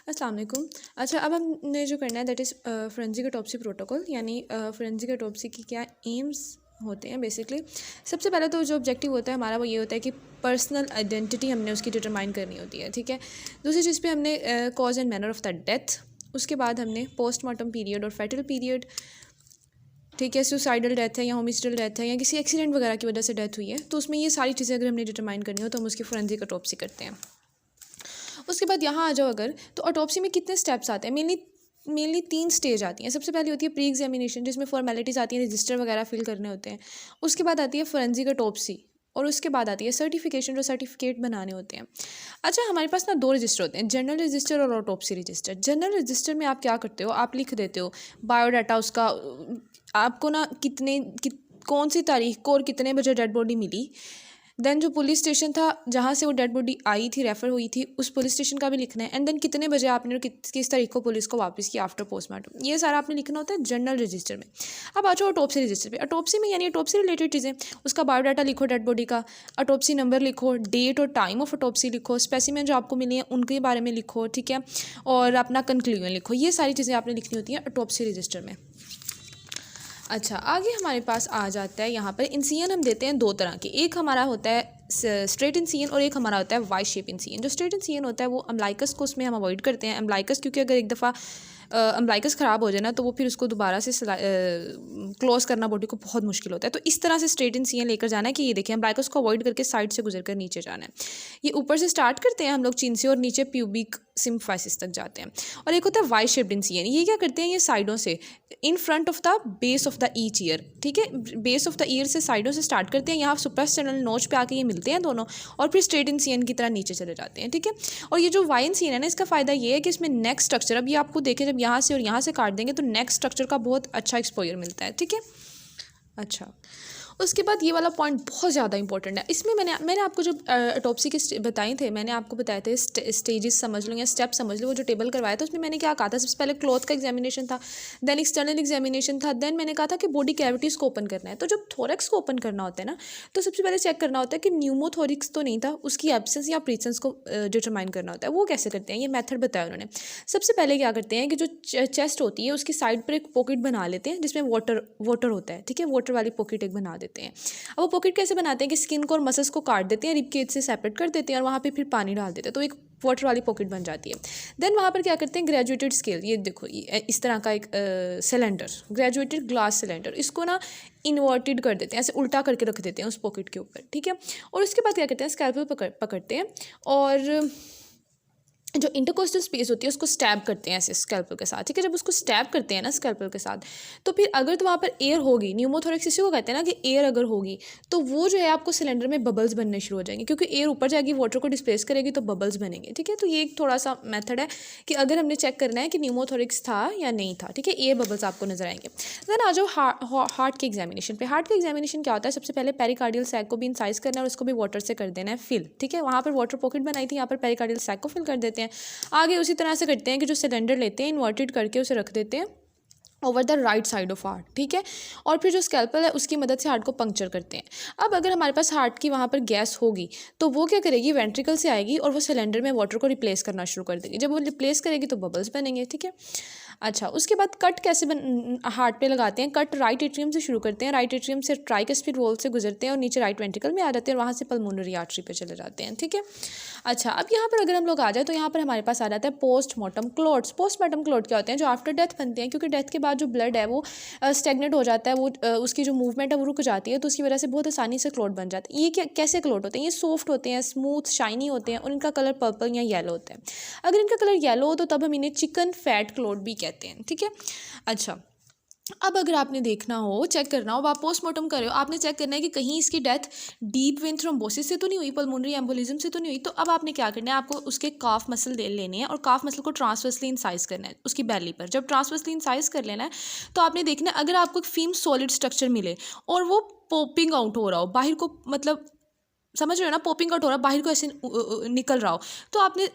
अस्सलाम वालेकुम। अच्छा, अब हमने जो करना है that is forensic autopsy protocol, यानी फोरेंसिक ऑटोप्सी की क्या एम्स होते हैं बेसिकली। सबसे पहले तो जो ऑब्जेक्टिव होता है हमारा वो ये होता है कि पर्सनल आइडेंटिटी हमने उसकी डिटरमाइन करनी होती है, ठीक है। दूसरी चीज़ पे हमने cause and manner of the death, उसके बाद हमने पोस्टमार्टम पीरियड और फेटल पीरियड, ठीक है, सुसाइडल डेथ है या होमिसाइडल डेथ है या किसी एक्सीडेंट वगैरह की वजह से डेथ हुई है, तो उसमें ये सारी चीज़ें अगर हमने डिटरमाइन करनी हो तो हम उसकी फोरेंसिक ऑटोप्सी करते हैं। उसके बाद यहाँ आ जाओ अगर, तो ऑटोप्सी में कितने स्टेप्स आते हैं, मेनली 3 स्टेज आती हैं। सबसे पहले होती है प्री एग्जामिनेशन, जिसमें फॉर्मेलिटीज़ आती हैं, रजिस्टर वगैरह फिल करने होते हैं। उसके बाद आती है फोरेंसिक ऑटोप्सी और उसके बाद आती है सर्टिफिकेशन, जो सर्टिफिकेट बनाने होते हैं। अच्छा, हमारे पास ना 2 रजिस्टर होते हैं, जनरल रजिस्टर और ऑटोप्सी रजिस्टर। जनरल रजिस्टर में आप क्या करते हो, आप लिख देते हो बायोडाटा उसका, आपको ना कौन सी तारीख को और कितने बजे डेड बॉडी मिली, देन जो पुलिस स्टेशन था जहाँ से वो डेड बॉडी आई थी, रेफ़र हुई थी, उस पुलिस स्टेशन का भी लिखना है, एंड देन कितने बजे आपने किस तारीख को पुलिस को वापस किया आफ्टर पोस्टमार्टम, ये सारा आपने लिखना होता है जनरल रजिस्टर में। अब आ जाओ ऑटोप्सी रजिस्टर पे। ऑटोप्सी में यानी ऑटोप्सी रिलेटेड चीज़ें, उसका बायोडाटा लिखो डेड बॉडी का, ऑटोप्सी नंबर लिखो, डेट और टाइम ऑफ ऑटोप्सी लिखो, स्पेसिमेन जो आपको मिली हैं उनके बारे में लिखो, ठीक है, और अपना कंक्लूजन लिखो। ये सारी चीज़ें आपने लिखनी होती हैं ऑटोप्सी रजिस्टर में। अच्छा, आगे हमारे पास आ जाता है, यहाँ पर इंसियन हम देते हैं 2 तरह के। एक हमारा होता है स्ट्रेट इंसियन और एक हमारा होता है वाई शेप इंसियन। जो स्ट्रेट इंसियन होता है वो अम्बलाइकस को उसमें हम अवॉइड करते हैं। अम्बलाइकस क्योंकि अगर एक दफ़ा अम्बलाइकस ख़राब हो जाए ना तो वो फिर उसको दोबारा से क्लोज़ करना बॉडी को बहुत मुश्किल होता है। तो इस तरह से स्ट्रेट इंसियन लेकर जाना है कि ये देखिए अम्बलाइकस को अवॉइड करके साइड से गुजर कर नीचे जाना है। ये ऊपर से स्टार्ट करते हैं हम लोग चिन से और नीचे प्यूबिक सिम्फाइसिस तक जाते हैं। और एक होता है वाई शेप्ड इंसियन। ये क्या करते हैं, ये साइडों से in front of the base of the each year, ठीक है, बेस ऑफ द ईयर से साइडों से स्टार्ट करते हैं, यहाँ सुप्रास्टेनल नोच पे आके ये मिलते हैं दोनों, और फिर स्ट्रेट इंसियन की तरह नीचे चले जाते हैं, ठीक है। और ये जो वाई इंसियन है ना, इसका फ़ायदा ये है कि इसमें नेक स्ट्रक्चर, अब ये आपको देखें जब यहाँ से और यहाँ से काट देंगे तो नेक स्ट्रक्चर का बहुत अच्छा एक्सपोजर मिलता है, ठीक है। अच्छा, उसके बाद ये वाला पॉइंट बहुत ज़्यादा इंपॉर्टेंट है। इसमें मैंने आपको जो ऑटोप्सी के बताए थे, मैंने आपको बताए थे स्टेजेस समझ लो या स्टेप समझ लो, वो जो टेबल करवाया था उसमें मैंने क्या कहा था, सबसे पहले क्लॉथ का एग्जामिनेशन था, देन एक्सटर्नल एग्जामिनेशन था, देन मैंने कहा था कि बॉडी कैविटीज़ को ओपन करना है। तो जब थोरेक्स को ओपन करना होता है ना, तो सबसे पहले चेक करना होता है कि न्यूमोथोरिक्स तो नहीं था, उसकी एब्सेंस या प्रेजेंस को डिटरमाइन करना होता है। वो कैसे करते हैं, ये मेथड बताया उन्होंने। सबसे पहले क्या करते हैं कि जो चेस्ट होती है उसकी साइड पर एक पॉकेट बना लेते हैं जिसमें वाटर होता है, ठीक है, वाटर वाली पॉकेट एक बना देते हैं। अब वो पॉकेट कैसे बनाते हैं कि स्किन को और मसल्स को काट देते हैं, रिब केज से सेपरेट कर देते हैं और वहाँ पे फिर पानी डाल देते हैं, तो एक वाटर वाली पॉकेट बन जाती है। देन वहाँ पर क्या करते हैं, ग्रेजुएटेड स्केल, ये देखो इस तरह का एक सिलेंडर, ग्रेजुएटेड ग्लास सिलेंडर, इसको ना इन्वर्टेड कर देते हैं, ऐसे उल्टा करके रख देते हैं उस पॉकेट के ऊपर, ठीक है। और उसके बाद क्या करते हैं, स्कैल्पेल पकड़ते हैं और जो इंटरकोस्टल स्पेस होती है उसको स्टैब करते हैं ऐसे स्कैल्पेल के साथ, ठीक है। जब उसको स्टैब करते हैं ना स्कैल्पेल के साथ, तो फिर अगर तो वहाँ पर एयर होगी, न्यूमोथोरेक्स इसी को कहते हैं ना कि एयर अगर होगी तो वो जो है आपको सिलेंडर में बबल्स बनने शुरू हो जाएंगे, क्योंकि एयर ऊपर जाएगी, वाटर को डिस्प्लेस करेगी तो बबल्स बनेंगे, ठीक है। तो ये एक थोड़ा सा मेथड है कि अगर हमने चेक करना है कि न्यूमोथोरेक्स था या नहीं था, ठीक है, एयर बबल्स आपको नजर आएंगे। देन आ जाओ हार्ट के एग्जामिनेशन पे। हार्ट का एग्जामिनेशन क्या होता है, सबसे पहले पेरिकार्डियल सैक को भी इंसाइज करना है और उसको भी वाटर से कर देना है फिल, ठीक है। वहाँ पर वाटर पॉकेट बनाई थी, यहाँ पर पेरिकार्डियल सैक को फिल कर देते हैं। आगे उसी तरह से करते हैं कि जो सिलेंडर लेते हैं इन्वर्टेड करके उसे रख देते हैं over the right side of heart, ठीक है। और फिर जो स्कैल्पल है उसकी मदद से हार्ट को पंक्चर करते हैं। अब अगर हमारे पास हार्ट की वहाँ पर गैस होगी तो वो क्या करेगी, वेंट्रिकल से आएगी और वो सिलेंडर में वाटर को रिप्लेस करना शुरू कर देगी। जब वो रिप्लेस करेगी तो बबल्स बनेंगे, ठीक है। अच्छा, उसके बाद कट कैसे हार्ट पे लगाते हैं, कट राइट एट्रियम से शुरू करते हैं, राइट एट्रियम से ट्राइकस्पिड वॉल से गुजरते हैं और नीचे राइट वेंट्रिकल में आ जाते हैं और वहाँ से पल्मोनरी आर्टरी पे चले जाते हैं, ठीक है। अच्छा, अब यहाँ पर अगर हम लोग आ जाए तो यहाँ पर हमारे पास आ जाता है पोस्टमार्टम क्लॉट्स। पोस्टमार्टम क्लॉट क्या होते हैं, जो आफ्टर डेथ बनते हैं, क्योंकि डेथ के बाद जो ब्लड है वो स्टेगनेट हो जाता है, वो उसकी जो मूवमेंट है वो रुक जाती है, तो उसकी वजह से बहुत आसानी से क्लॉट बन जाते हैं। ये कैसे क्लॉट होते हैं, ये सॉफ्ट होते हैं, स्मूथ शाइनी होते हैं और इनका कलर पर्पल या येलो होता है। अगर इनका कलर येलो हो तो तब हम इन्हें चिकन फैट क्लॉट भी कहते हैं, ठीक है। अच्छा, अब अगर आपने देखना हो, चेक करना हो, आप पोस्टमार्टम कर रहे हो, आपने चेक करना है कि कहीं इसकी डेथ डीप वेन थ्रोम्बोसिस से तो नहीं हुई, पल्मोनरी एम्बोलिज्म से तो नहीं हुई। तो अब आपने क्या करना है, आपको उसके काफ मसल लेने हैं और काफ मसल को ट्रांसवर्सली इंसाइज करना है उसकी बैली पर। जब ट्रांसवर्सली इंसाइज कर लेना है तो आपने देखना है अगर आपको एक फीम सॉलिड स्ट्रक्चर मिले और वो पॉपिंग आउट हो रहा हो बाहर को, मतलब समझ रहे हो ना, पॉपिंग आउट हो रहा हो बाहर को, ऐसे निकल रहा हो, तो आपने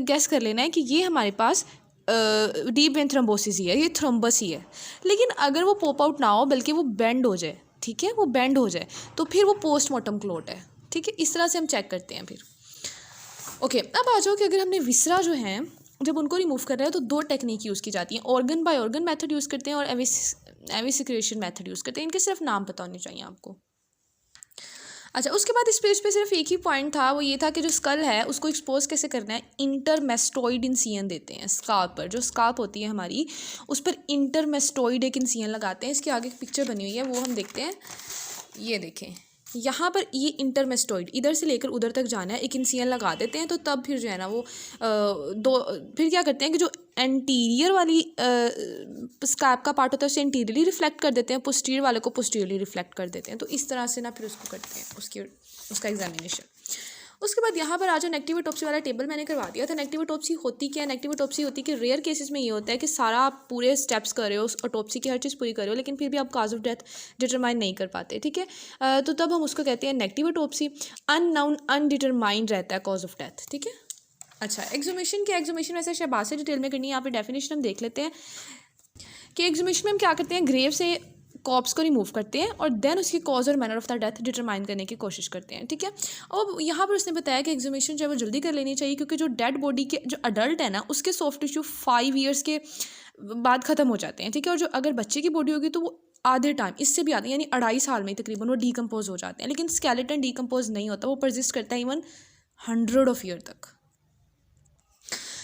गैस कर लेना है कि ये हमारे पास डीप वेन थ्रोम्बोसिस ही है, ये थ्रोम्बस ही है। लेकिन अगर वो पॉप आउट ना हो बल्कि वो बेंड हो जाए, ठीक है, वो बेंड हो जाए तो फिर वो पोस्टमार्टम क्लॉट है, ठीक है। इस तरह से हम चेक करते हैं फिर। ओके, अब आ जाओ कि अगर हमने विसरा जो है जब उनको रिमूव कर रहे हैं तो दो टेक्निक यूज़ की जाती हैं, organ by organ method use करते हैं और एविसिक्रेशन मेथड यूज़ करते हैं। इनके सिर्फ नाम पता होने चाहिए आपको। अच्छा, उसके बाद इस पेज पे सिर्फ एक ही पॉइंट था, वो ये था कि जो स्कल है उसको एक्सपोज कैसे करना है। इंटरमेस्टोइड इनसियन देते हैं स्काल्प पर, जो स्काल्प होती है हमारी उस पर इंटरमेस्टोइड एक इनसियन लगाते हैं। इसके आगे एक पिक्चर बनी हुई है, वो हम देखते हैं। ये देखें, यहाँ पर ये इंटरमेस्टोइड इधर से लेकर उधर तक जाना है, एक इनसियन लगा देते हैं। तो तब फिर जो है ना वो फिर क्या करते हैं कि जो एंटीरियर वाली स्कैप का पार्ट होता है उसे एंटीरियरली रिफ्लेक्ट कर देते हैं, पोस्टीरियर वाले को पोस्टीरियरली रिफ्लेक्ट कर देते हैं। तो इस तरह से ना फिर उसको करते हैं उसका एग्जामिनेशन। उसके बाद यहाँ पर आज नेगेटिव ऑटोप्सी वाला टेबल मैंने करवा दिया था। नेगेटिव ऑटोप्सी होती क्या है? नेगेटिव ऑटोप्सी होती है कि रेयर केसेस में ये होता है कि सारा आप पूरे स्टेप्स कर रहे हो, ऑटोप्सी की हर चीज़ पूरी कर रहे हो, लेकिन फिर भी आप काज ऑफ डेथ डिटरमाइन नहीं कर पाते, ठीक है। तो तब हम उसको कहते हैं नेगेटिव ऑटोप्सी। अननाउन अनडिटरमाइंड रहता है कॉज ऑफ डेथ, ठीक है। अच्छा, एक्सुमेशन क्या? एक्सुमेशन वैसे शहबाज से डिटेल में करनी है, यहाँ पे डेफिनेशन हम देख लेते हैं कि एक्सुमेशन में हम क्या करते हैं, ग्रेव से कॉप्स को रिमूव करते हैं और देन उसकी कॉज और manner of the death determine करने की कोशिश करते हैं, ठीक है। अब यहाँ पर उसने बताया कि एक्सुमेशन जो है वो जल्दी कर लेनी चाहिए, क्योंकि जो डेड बॉडी के जो अडल्ट है ना उसके सॉफ्ट टिश्यू 5 ईयर्स के बाद ख़त्म हो जाते हैं, ठीक है। और जो अगर बच्चे की बॉडी होगी तो वो आधे टाइम, इससे भी आधे, यानी 2.5 साल में तकरीबन वो डीकम्पोज हो जाते हैं। लेकिन स्केलेटन डीकम्पोज नहीं होता, वो परसिस्ट करता है इवन 100 ऑफ ईयर तक।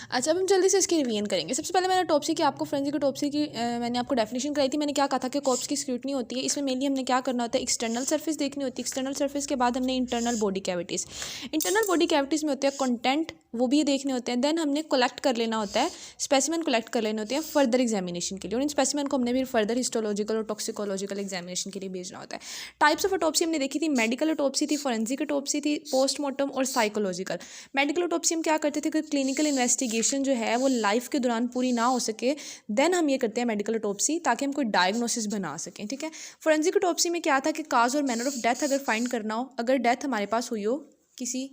अच्छा, अब हम जल्दी से इसकी रिवीजन करेंगे। सबसे पहले मैंने ऑटोप्सी की आपको फोरेंसिक ऑटोप्सी की मैंने आपको डेफिनेशन कराई थी। मैंने क्या कहा था कि कॉर्प्स की स्क्रूटनी होती है, इसमें मेनली हमने क्या करना होता है, एक्सटर्नल सर्फेस देखनी होती है। एक्सटर्नल सर्फेस के बाद हमने internal body cavities, internal body cavities में होते हैं कंटेंट, वो भी देखने होते हैं। देन हमने कलेक्ट कर लेना होता है, स्पेसिमेन कलेक्ट कर लेने होते हैं फर्दर एग्जामिनेशन के लिए, और इन स्पेसिमेन को हमने फिर फर्दर हिस्टोलॉजिकल और टॉक्सिकोलॉजिकल एग्जामिनेशन के लिए भेजना होता है। टाइप्स ऑफ ऑटोप्सी हमने देखी थी, मेडिकल ऑटोप्सी थी, फोरेंसिक ऑटोप्सी थी, पोस्टमार्टम और साइकोलॉजिकल। मेडिकल ऑटोप्सी हम क्या करते थे कि क्लिनिकल इन्वेस्टिगेशन जो है वो लाइफ के दौरान पूरी ना हो सके, देन हम ये करते हैं मेडिकल ऑटोप्सी, ताकि हम कोई डायग्नोसिस बना सकें, ठीक है। फोरेंसिक ऑटोप्सी में क्या था कि काज और मैनर ऑफ डेथ अगर फाइंड करना हो, अगर डेथ हमारे पास हुई हो किसी,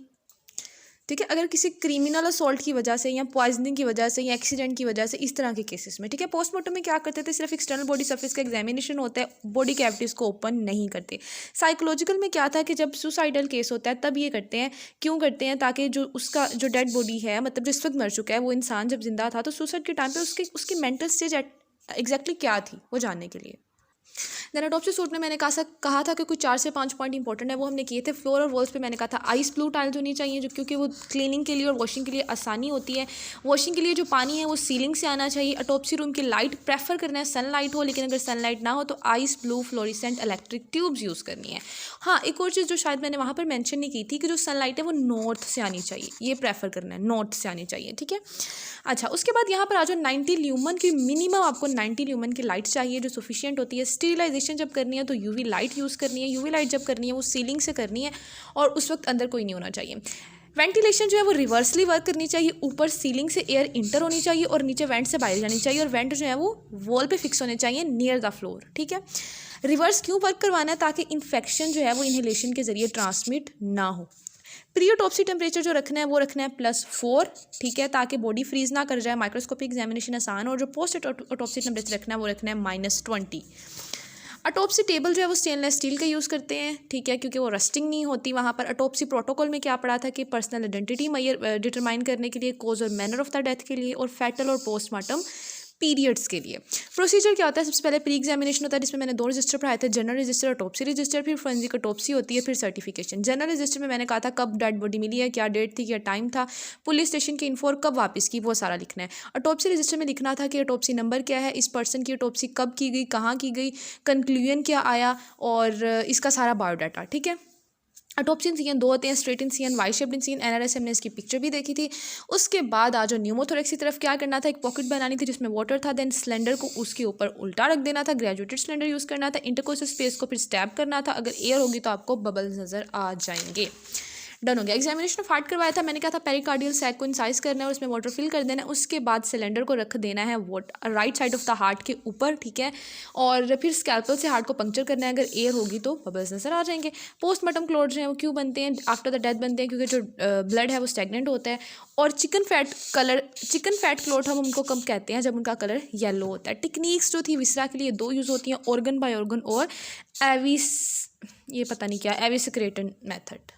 ठीक है, अगर किसी क्रिमिनल असॉल्ट की वजह से या पॉइजनिंग की वजह से या एक्सीडेंट की वजह से, इस तरह के केसेस में, ठीक है। पोस्टमार्टम में क्या करते थे, सिर्फ एक्सटर्नल बॉडी सरफेस का एग्जामिनेशन होता है, बॉडी कैविटीज़ को ओपन नहीं करते। साइकोलॉजिकल में क्या था कि जब सुसाइडल केस होता है तब ये करते हैं, क्यों करते हैं, ताकि जो उसका जो डेड बॉडी है, मतलब जिस वक्त मर चुका है वो इंसान जब जिंदा था, तो सुसाइड के टाइम पे उसकी मेंटल स्टेज एग्जैक्टली क्या थी वो जानने के लिए। देन ऑटोप्सी सूट में मैंने कहा था कि कुछ 4 से 5 पॉइंट इंपॉर्टेंट है, वो हमने किए थे। फ्लोर और वॉल्स पे मैंने कहा था आइस ब्लू टाइल्स होनी चाहिए, जो क्योंकि वो क्लीनिंग के लिए और वॉशिंग के लिए आसानी होती है। वॉशिंग के लिए जो पानी है वो सीलिंग से आना चाहिए। ऑटोप्सी रूम की लाइट प्रेफर करना है सनलाइट हो, लेकिन अगर सनलाइट ना हो तो ice blue fluorescent electric tubes use करनी है। हाँ, एक और चीज़ जो शायद मैंने वहाँ पर मैंशन नहीं की थी कि जो सनलाइट है वो नॉर्थ से आनी चाहिए, ये प्रेफर करना है, नॉर्थ से आनी चाहिए, ठीक है। अच्छा, उसके बाद यहाँ पर आ जाओ 90 ल्यूमन की, मिनिमम आपको 90 ल्यूमन की लाइट चाहिए जो सफिशिएंट होती है। स्टीरिलाइजेशन जब करनी है तो यूवी लाइट यूज़ करनी है। यूवी लाइट जब करनी है वो सीलिंग से करनी है और उस वक्त अंदर कोई नहीं होना चाहिए। वेंटिलेशन जो है वो रिवर्सली वर्क करनी चाहिए, ऊपर सीलिंग से एयर इंटर होनी चाहिए और नीचे वेंट से बाहर जानी चाहिए, और वेंट जो है वो वॉल पे फिक्स होने चाहिए नियर द फ्लोर, ठीक है। रिवर्स क्यों वर्क करवाना है, ताकि इन्फेक्शन जो है वो इनहेलेशन के जरिए ट्रांसमिट ना हो। प्री ऑटोप्सी टेम्परेचर जो रखना है वो रखना है +4, ठीक है, ताकि बॉडी फ्रीज ना कर जाए, माइक्रोस्कोपिक एग्जामिनेशन आसान हो। और जो पोस्ट ऑटोप्सी टेम्परेचर रखना है वो रखना है -20। ऑटोप्सी टेबल जो है वो स्टेनलेस स्टील का यूज़ करते हैं, ठीक है, क्योंकि वो रस्टिंग नहीं होती वहाँ पर। ऑटोप्सी प्रोटोकॉल में क्या पढ़ा था कि पर्सनल आइडेंटिटी डिटरमाइन करने के लिए, कॉज और मैनर ऑफ द डेथ के लिए, और फैटल और पोस्टमार्टम पीरियड्स के लिए। प्रोसीजर क्या होता है, सबसे पहले प्री एग्जामिनेशन होता है जिसमें मैंने 2 रजिस्टर पढ़ाए थे, जनरल रजिस्टर, ऑटोप्सी रजिस्टर, फिर फोरेंसिक ऑटोप्सी होती है, फिर सर्टिफिकेशन। जनरल रजिस्टर में मैंने कहा था कब डेड बॉडी मिली है, क्या डेट थी, क्या टाइम था, पुलिस स्टेशन की इन्फो कब वापस की, वो सारा लिखना है। ऑटोप्सी रजिस्टर में लिखना था कि ऑटोप्सी नंबर क्या है, इस पर्सन की ऑटोप्सी कब की गई, कहाँ की गई, कंक्लूजन क्या आया, और इसका सारा बायोडाटा, ठीक है। ऑटोप्सी इंसियन 2 होते हैं, स्ट्रेट इंसियन, वाई शेप्ड इंसियन, एनआरएस, हमने इसकी पिक्चर भी देखी थी। उसके बाद आज न्यूमोथोरेक्स की तरफ क्या करना था, एक पॉकेट बनानी थी जिसमें वाटर था, देन सिलेंडर को उसके ऊपर उल्टा रख देना था, ग्रेजुएटेड सिलेंडर यूज़ करना था, इंटरकोस्टल स्पेस को फिर स्टैब करना था, अगर एयर होगी तो आपको बबल्स नज़र आ जाएंगे। डन हो गया। एग्जामिनेशन ऑफ हार्ट करवाया था, मैंने कहा था पेरिकार्डियल सैक को इंसाइज करना है और उसमें वाटर फिल कर देना है। उसके बाद सिलेंडर को रख देना है right side of the heart के ऊपर, ठीक है, और फिर स्कैल्पल से हार्ट को पंक्चर करना है, अगर एयर होगी तो बबल्स नजर आ जाएंगे। पोस्टमार्टम क्लोट जो है वो क्यों बनते हैं, आफ्टर द डेथ बनते हैं, क्योंकि जो ब्लड है वो स्टेगनेंट होता है। और चिकन फैट क्लोट हम उनको कब कहते हैं, जब उनका कलर येलो होता है। टेक्निक्स जो थी विसरा के लिए 2 यूज़ होती हैं, ऑर्गन बाय ऑर्गन और एविसेक्रेटन मेथड।